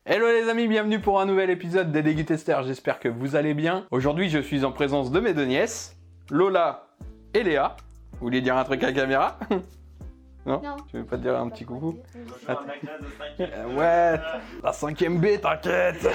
Hello les amis, bienvenue pour un nouvel épisode des Dégustesters, j'espère que vous allez bien. Aujourd'hui je suis en présence de mes deux nièces, Lola et Léa. Vous voulez dire un truc à la caméra? Non? Tu veux pas te dire un petit coucou? Ouais, la 5ème B, t'inquiète.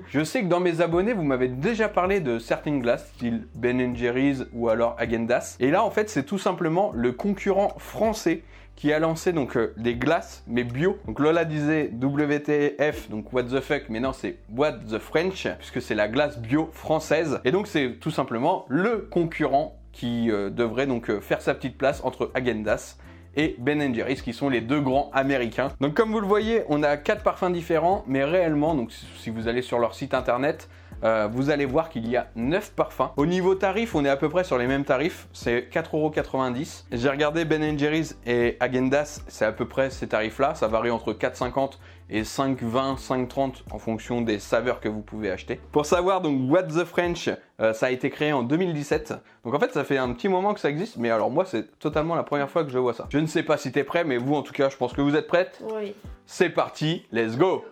Je sais que dans mes abonnés, vous m'avez déjà parlé de certaines glaces, style Ben & Jerry's ou alors Häagen-Dazs. Et là, en fait, c'est tout simplement le concurrent français qui a lancé donc des glaces, mais bio. Donc Lola disait WTF, donc what the fuck, mais non, c'est what the French, puisque c'est la glace bio française. Et donc, c'est tout simplement le concurrent qui devrait donc faire sa petite place entre Häagen-Dazs et Ben & Jerry's, qui sont les deux grands américains. Donc comme vous le voyez, on a 4 parfums différents, mais réellement, donc si vous allez sur leur site internet, vous allez voir qu'il y a 9 parfums. Au niveau tarif, on est à peu près sur les mêmes tarifs, c'est 4,90 €. J'ai regardé Ben & Jerry's et Häagen-Dazs, c'est à peu près ces tarifs-là, ça varie entre 4,50 et 5,20, 5,30 en fonction des saveurs que vous pouvez acheter. Pour savoir, donc What the French, ça a été créé en 2017. Donc en fait, ça fait un petit moment que ça existe, mais alors moi, c'est totalement la première fois que je vois ça. Je ne sais pas si t'es prêt, mais vous, en tout cas, je pense que vous êtes prêtes. Oui. C'est parti, let's go.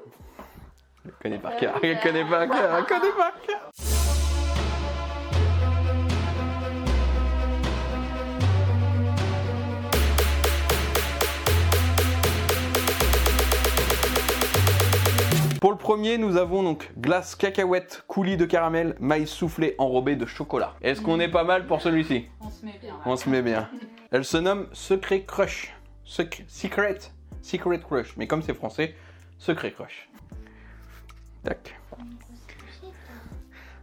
Je connais par cœur, je connais par cœur, je connais par cœur. Pour le premier, nous avons donc glace cacahuète, coulis de caramel, maïs soufflé enrobé de chocolat. Est-ce qu'on est pas mal pour celui-ci? On se met bien. On se met bien. Elle se nomme Secret Crush. Secret Crush. Mais comme c'est français, Secret Crush. Tac.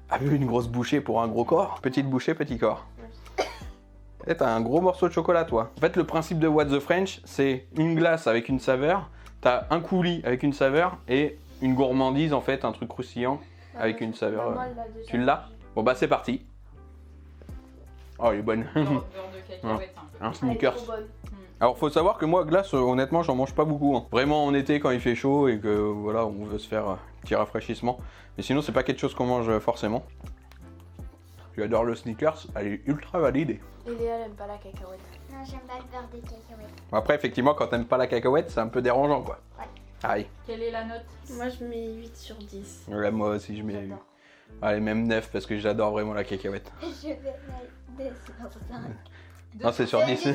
Ah oui, une grosse bouchée pour un gros corps. Petite bouchée, petit corps. Et t'as un gros morceau de chocolat, toi. En fait, le principe de What the French, c'est une glace avec une saveur. T'as un coulis avec une saveur et une gourmandise, en fait, un truc croustillant avec une saveur. Tu l'as? Bon, bah, c'est parti. Oh, elle est bonne. Beurre de cacahuète un peu. Un Snickers. Alors, faut savoir que moi, glace, honnêtement, j'en mange pas beaucoup. Hein. Vraiment en été, quand il fait chaud et que, voilà, on veut se faire un petit rafraîchissement. Mais sinon, c'est pas quelque chose qu'on mange forcément. J'adore le Snickers, elle est ultra validée. Et Léa, elle aime pas la cacahuète. Non, j'aime pas le beurre des cacahuètes. Après, effectivement, quand t'aimes pas la cacahuète, c'est un peu dérangeant, quoi. Ouais. Aïe. Quelle est la note? Moi, je mets 8 sur 10. Ouais, moi aussi, je mets... J'adore. Allez, même 9, parce que j'adore vraiment la cacahuète. Je vais mettre des sur 5. Non, c'est sur 10.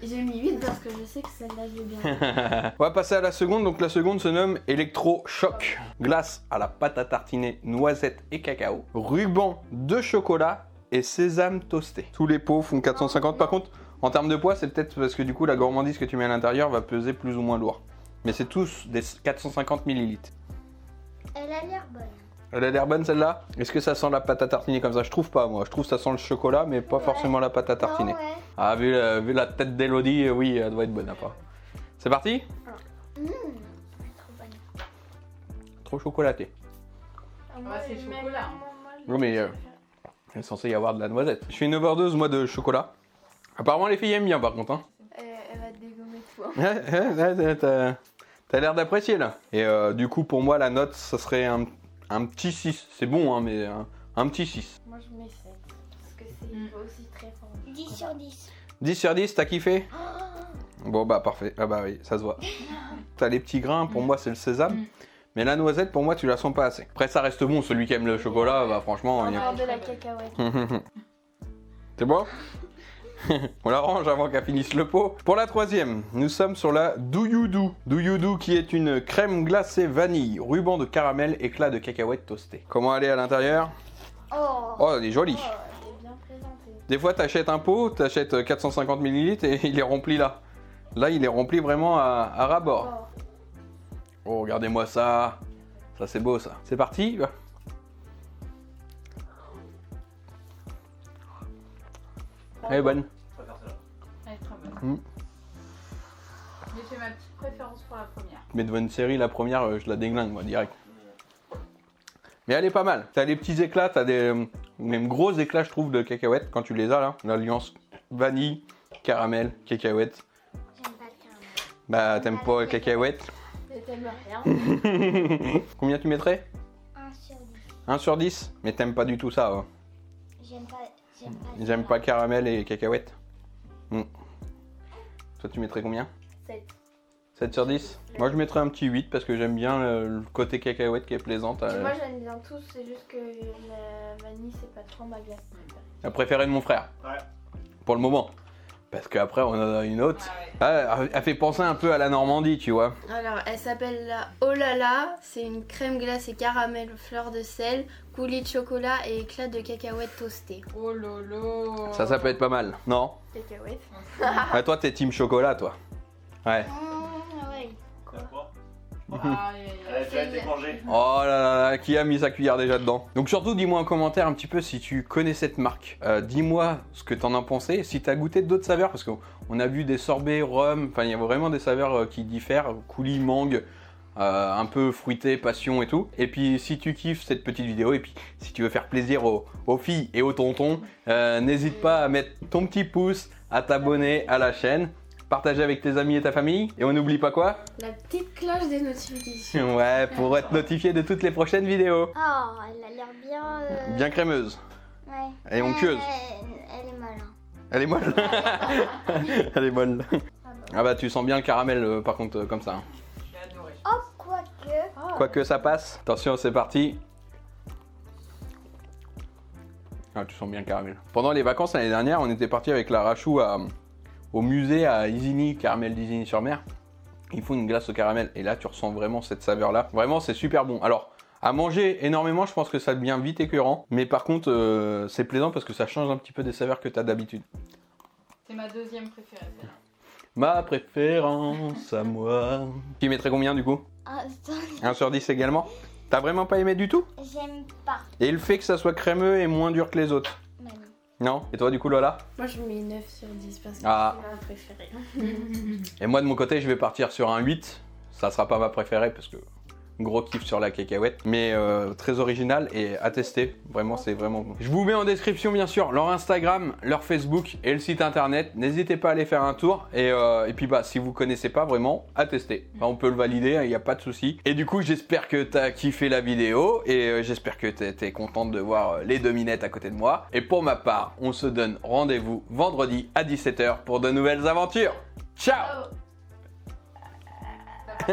J'ai mis 8 parce que je sais que celle-là, je vais bien. On va passer à la seconde. Donc la seconde se nomme Electro-Choc. Glace à la pâte à tartiner, noisettes et cacao. Ruban de chocolat et sésame toasté. Tous les pots font 450. Par contre, en termes de poids, c'est peut-être parce que du coup, la gourmandise que tu mets à l'intérieur va peser plus ou moins lourd. Mais c'est tous des 450 ml. Elle a l'air bonne. Elle a l'air bonne celle-là? Est-ce que ça sent la pâte à tartiner comme ça? Je trouve pas, moi. Je trouve que ça sent le chocolat, mais pas forcément la pâte à tartiner. Non, ouais. Ah, vu la tête d'Elodie, oui, elle doit être bonne à part. C'est parti? Elle est trop bonne. Trop chocolaté. c'est chocolat. Oui, mais il est censé y avoir de la noisette. Je suis une overdose, moi, de chocolat. Apparemment, les filles aiment bien, par contre. Hein. Elle va te dégommer tout. T'as l'air d'apprécier, là. Et du coup, pour moi, la note, ça serait un petit 6. C'est bon, hein, mais un petit 6. Moi, je mets 7. Parce que c'est aussi très fort. 10 sur 10. 10 sur 10, t'as kiffé? Bon, bah, parfait. Ah bah oui, ça se voit. T'as les petits grains, pour moi, c'est le sésame. Mais la noisette, pour moi, tu la sens pas assez. Après, ça reste bon. Celui qui aime le chocolat, bah, franchement... On il y a- parle de la cacahuète. C'est bon? On la range avant qu'elle finisse le pot. Pour la troisième, nous sommes sur la Do You Do. Do You Do qui est une crème glacée vanille, ruban de caramel, éclat de cacahuètes toastées. Comment elle est à l'intérieur? Oh. Oh, elle est jolie. Oh, elle est bien présentée. Des fois, t'achètes un pot, t'achètes 450 ml et il est rempli là. Là, il est rempli vraiment à ras-bord. Oh, regardez-moi ça. Ça, c'est beau, ça. C'est parti. Elle est bonne. Elle est très bonne. Mm. Mais j'ai ma petite préférence pour la première. Mais devant une série, la première, je la déglingue, moi, direct. Mais elle est pas mal. T'as des petits éclats, t'as des même gros éclats, je trouve, de cacahuètes quand tu les as là. L'alliance vanille, caramel, cacahuètes. J'aime pas le caramel. Bah, t'aimes pas les cacahuètes? Et t'aimes rien. Combien tu mettrais? 1 sur 10. 1 sur 10? Mais t'aimes pas du tout ça, hein. J'aime pas. J'aime pas caramel et cacahuètes. Toi, tu mettrais combien? 7. 7 sur 10. Moi je mettrais un petit 8 parce que j'aime bien le côté cacahuète qui est plaisante. Moi j'aime bien tous, c'est juste que la vanille c'est pas trop ma glace préférée. La préférée de mon frère. Ouais. Pour le moment. Parce qu'après on en a une autre. Ah ouais. Elle fait penser un peu à la Normandie, tu vois. Alors elle s'appelle la Oh là là, c'est une crème glacée caramel, fleur de sel, coulis de chocolat et éclat de cacahuètes toastées. Oh lolo. Ça peut être pas mal. Non? Cacahuètes. Ouais, toi t'es team chocolat, toi. Ouais. Ouais. D'accord. Ah, Elle a déjà été mangée. Oh là là là, qui a mis sa cuillère déjà dedans? Donc surtout dis-moi en commentaire un petit peu si tu connais cette marque. Dis-moi ce que t'en as pensé, si t'as goûté d'autres saveurs, parce qu'on a vu des sorbets, rhum, enfin il y a vraiment des saveurs qui diffèrent, coulis, mangue, un peu fruité, passion et tout. Et puis si tu kiffes cette petite vidéo, et puis si tu veux faire plaisir aux filles et aux tontons, n'hésite pas à mettre ton petit pouce, à t'abonner à la chaîne, partager avec tes amis et ta famille, et on n'oublie pas quoi? La petite cloche des notifications. Ouais, pour être notifié de toutes les prochaines vidéos. Oh, elle a l'air bien. Bien crémeuse. Ouais. Et onctueuse. Elle est molle. Hein. Elle est molle. Elle est molle. Ah bah tu sens bien le caramel par contre comme ça. J'ai adoré. Oh, quoique. Quoique ça passe. Attention, c'est parti. Ah, tu sens bien le caramel. Pendant les vacances l'année dernière, on était parti avec la Rachou au musée à Isigny, caramel d'Isigny-sur-Mer. Ils font une glace au caramel et là tu ressens vraiment cette saveur là. Vraiment c'est super bon. Alors à manger énormément, je pense que ça devient vite écœurant. Mais par contre c'est plaisant parce que ça change un petit peu des saveurs que tu as d'habitude. C'est ma deuxième préférée. celle-là. Ma préférence à moi. Tu mettrais combien du coup? Ah, 1 sur 10 également? T'as vraiment pas aimé du tout? j'aime pas. Et le fait que ça soit crémeux et moins dur que les autres? Même. Non? Et toi du coup Lola? Moi je mets 9 sur 10 parce que Ah. c'est ma préférée. Et moi de mon côté je vais partir sur un 8. Ça sera pas ma préférée parce que gros kiff sur la cacahuète. Mais très original et à tester. Vraiment c'est vraiment bon. Je vous mets en description bien sûr leur Instagram, leur Facebook et le site internet. N'hésitez pas à aller faire un tour. Et puis bah si vous connaissez pas vraiment, à tester. Enfin, on peut le valider, il n'y a pas de souci. Et du coup j'espère que t'as kiffé la vidéo. Et j'espère que t'es contente de voir les deux minettes à côté de moi. Et pour ma part, on se donne rendez-vous vendredi à 17 h pour de nouvelles aventures. Ciao. Oh.